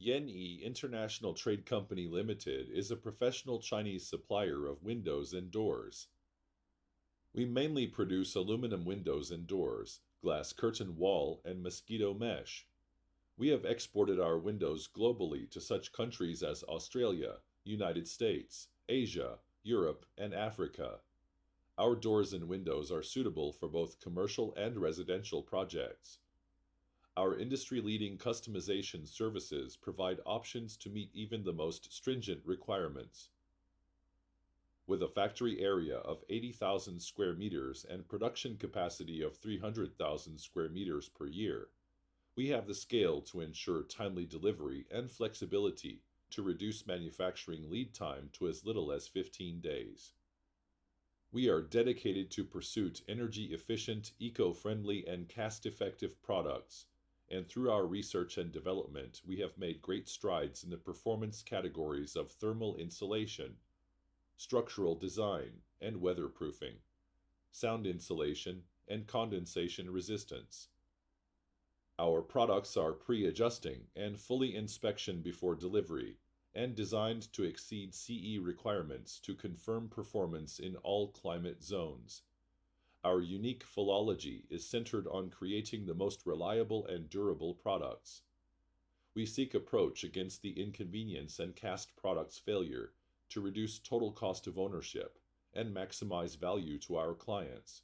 Yanyi International Trade Company Limited is a professional Chinese supplier of windows and doors. We mainly produce aluminum windows and doors, glass curtain wall, and mosquito mesh. We have exported our windows globally to such countries as Australia, United States, Asia, Europe, and Africa. Our doors and windows are suitable for both commercial and residential projects. Our industry-leading customization services provide options to meet even the most stringent requirements. With a factory area of 80,000 square meters and production capacity of 300,000 square meters per year, we have the scale to ensure timely delivery and flexibility to reduce manufacturing lead time to as little as 15 days. We are dedicated to pursuit energy-efficient, eco-friendly, and cost-effective products, and through our research and development, we have made great strides in the performance categories of thermal insulation, structural design and weatherproofing, sound insulation, and condensation resistance. Our products are pre-adjusting and fully inspection before delivery, and designed to exceed CE requirements to confirm performance in all climate zones. Our unique philology is centered on creating the most reliable and durable products. We seek approach against the inconvenience and cast products failure to reduce total cost of ownership and maximize value to our clients.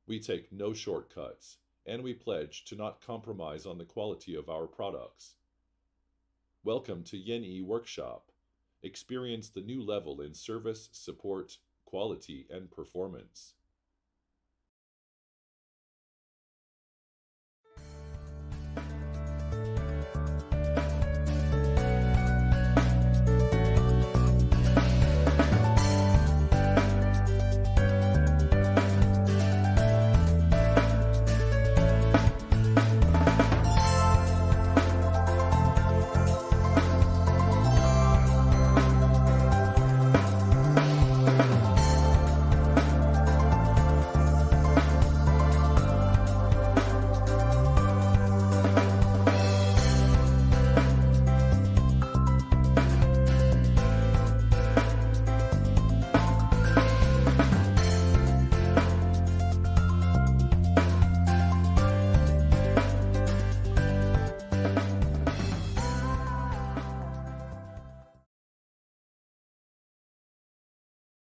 We take no shortcuts, and we pledge to not compromise on the quality of our products. Welcome to Yanyi Workshop. Experience the new level in service, support, quality, and performance.